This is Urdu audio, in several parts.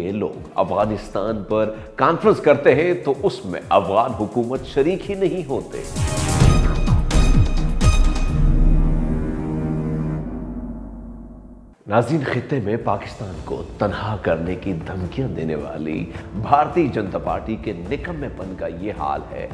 یہ لوگ افغانستان پر کانفرنس کرتے ہیں تو اس میں افغان حکومت شریک ہی نہیں ہوتے۔ ناظرین، خطے میں پاکستان کو تنہا کرنے کی دھمکیاں دینے والی بھارتی جنتا پارٹی کے نکمے پن کا یہ حال ہے۔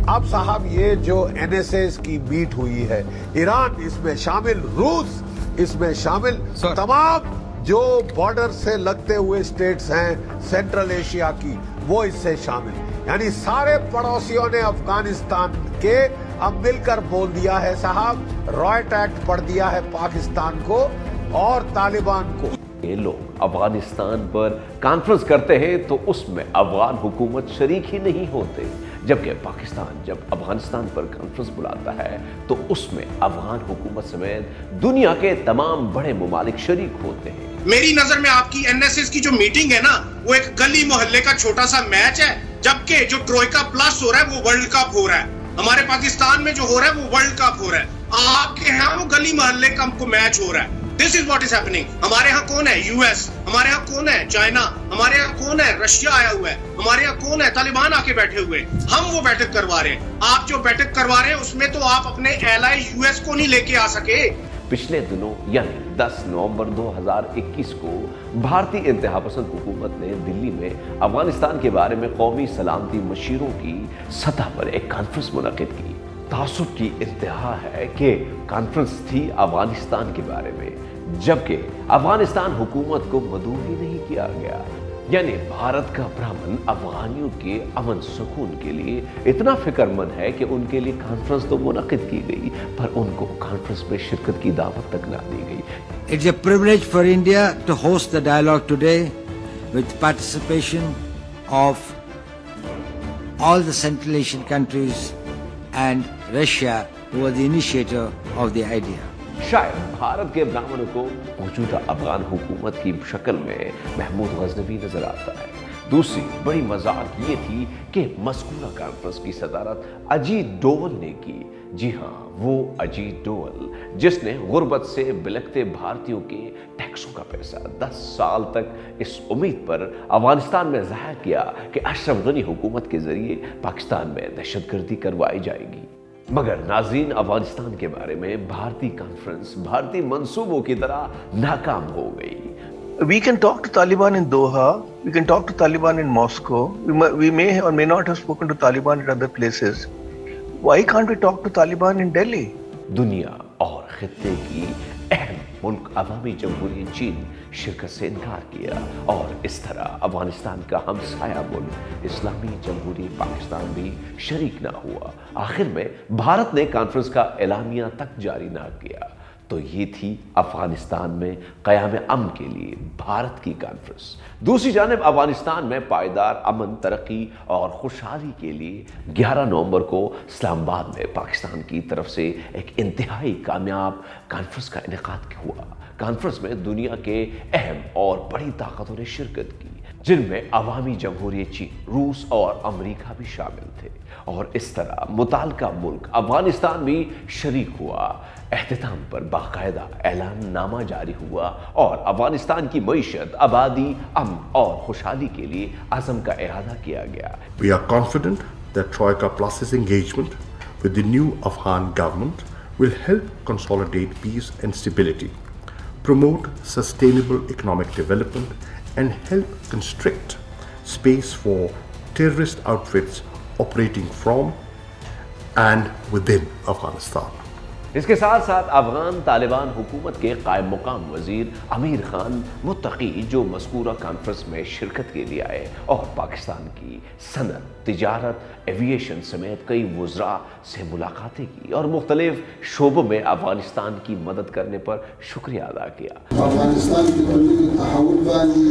اب صاحب یہ جو NSAs کی میٹ ہوئی ہے، ایران اس میں شامل، روس اس میں شامل، تمام جو بارڈر سے لگتے ہوئے سٹیٹس ہیں سینٹرل ایشیا کی، وہ اس سے شامل، یعنی سارے پڑوسیوں نے افغانستان کے اب مل کر بول دیا ہے صاحب، رائٹ ایکٹ پڑھ دیا ہے پاکستان کو اور طالبان کو۔ یہ لوگ افغانستان پر کانفرنس کرتے ہیں تو اس میں افغان حکومت شریک ہی نہیں ہوتے، جبکہ پاکستان جب افغانستان پر کانفرنس بلاتا ہے تو اس میں افغان حکومت سمیت دنیا کے تمام بڑے ممالک شریک ہوتے ہیں۔ میری نظر میں آپ کی NSAs کی جو میٹنگ ہے نا، وہ ایک گلی محلے کا چھوٹا سا میچ ہے، جبکہ جو ٹروئکا پلس ہو رہا ہے وہ ورلڈ کپ ہو رہا ہے۔ ہمارے پاکستان میں جو ہو رہا ہے وہ ورلڈ کپ ہو رہا ہے، آپ کے ہاں وہ گلی محلے کا میچ ہو رہا ہے۔ This is what is happening۔ ہمارے ہاں کون ہے؟ US، ہمارے ہاں کون ہے؟ چائنا، ہمارے ہاں کون ہے؟ رشیا آیا ہوا ہے، ہمارے ہاں کون ہے؟ طالبان آ کے بیٹھے ہوئے، ہم وہ بیٹھک کروا رہے ہیں۔ آپ جو بیٹھک کروا رہے ہیں اس میں تو آپ اپنے ایلائی US کو نہیں لے کے آ سکے۔ پچھلے دنوں یعنی 10 نومبر 2021 کو بھارتی انتہا پسند حکومت نے دلی میں افغانستان کے بارے میں قومی سلامتی مشیروں کی سطح پر ایک کانفرنس منعقد کی۔ تعصب کی انتہا ہے کہ کانفرنس تھی افغانستان کے بارے میں، جبکہ افغانستان حکومت کو مدعو ہی نہیں کیا گیا۔ یعنی بھارت کا برہمن افغانیوں کے امن سکون کے لیے اتنا فکر مند ہے کہ ان کے لیے کانفرنس تو منعقد کی گئی، پر ان کو کانفرنس میں شرکت کی دعوت تک نہ دی گئی۔ It's a privilege for India to host the dialogue today with participation of all the Central Asian countries and Russia, who was the initiator of the idea۔ شاید بھارت کے برہمنوں کو موجودہ افغان حکومت کی شکل میں محمود غزنوی نظر آتا ہے۔ دوسری بڑی مذاق یہ تھی کہ مذکورہ کانفرنس کی صدارت اجیت ڈوول نے کی۔ جی ہاں، وہ اجیت ڈوول جس نے غربت سے بلکتے بھارتیوں کے ٹیکسوں کا پیسہ 10 سال تک اس امید پر افغانستان میں ضائع کیا کہ اشرف غنی حکومت کے ذریعے پاکستان میں دہشت گردی کروائی جائے گی۔ مگر ناظرین، افغانستان کے بارے میں بھارتی کانفرنس بھارتی منصوبوں کی طرح ناکام ہو گئی۔ We can talk to Taliban in Doha, we can talk to Taliban in Moscow, we may or may not have spoken to Taliban at other places. Why can't we talk to Taliban in Delhi? دنیا اور خطے کی اہم ملک عوامی جمہوریہ چین شرکت سے انکار کیا، اور اس طرح افغانستان کا ہمسایہ ملک اسلامی جمہوریہ پاکستان بھی شریک نہ ہوا۔ آخر میں بھارت نے کانفرنس کا اعلامیہ تک جاری نہ کیا۔ تو یہ تھی افغانستان میں قیام امن کے لیے بھارت کی کانفرنس۔ دوسری جانب افغانستان میں پائیدار امن، ترقی اور خوشحالی کے لیے 11 نومبر کو اسلام آباد میں پاکستان کی طرف سے ایک انتہائی کامیاب کانفرنس کا انعقاد ہوا۔ کانفرنس میں دنیا کے اہم اور بڑی طاقتوں نے شرکت کی، جن میں عوامی جمہوریہ چین، روس اور امریکہ بھی شامل تھے، اور اس طرح متعلقہ ملک افغانستان بھی شریک ہوا۔ اختتام پر باقاعدہ اعلان نامہ جاری ہوا اور افغانستان کی معیشت، آبادی، امن اور خوشحالی کے لیے عزم کا اعادہ کیا گیا۔ We are confident that Troika Plus's engagement with the new Afghan government will help consolidate peace and stability, promote sustainable economic development, and help constrict space for terrorist outfits operating from and within Afghanistan۔ اس کے ساتھ ساتھ افغان طالبان حکومت کے قائم مقام وزیر امیر خان متقی، جو مذکورہ کانفرنس میں شرکت کے لیے آئے اور پاکستان کی صنعت، تجارت، ایویشن سمیت کئی وزراء سے ملاقاتیں کی اور مختلف شعبوں میں افغانستان کی مدد کرنے پر شکریہ ادا کیا۔ افغانستان کی کلی تحول بانی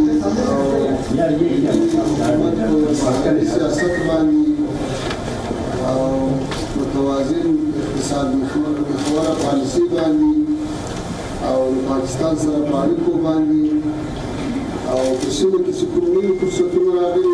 سیاست بانی متوازن اقتصاد محور پالیسی باندې او پاکستان سره په اړیکو باندې او په سیمه کې چې کوم نوي فرصتونه راغلي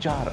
4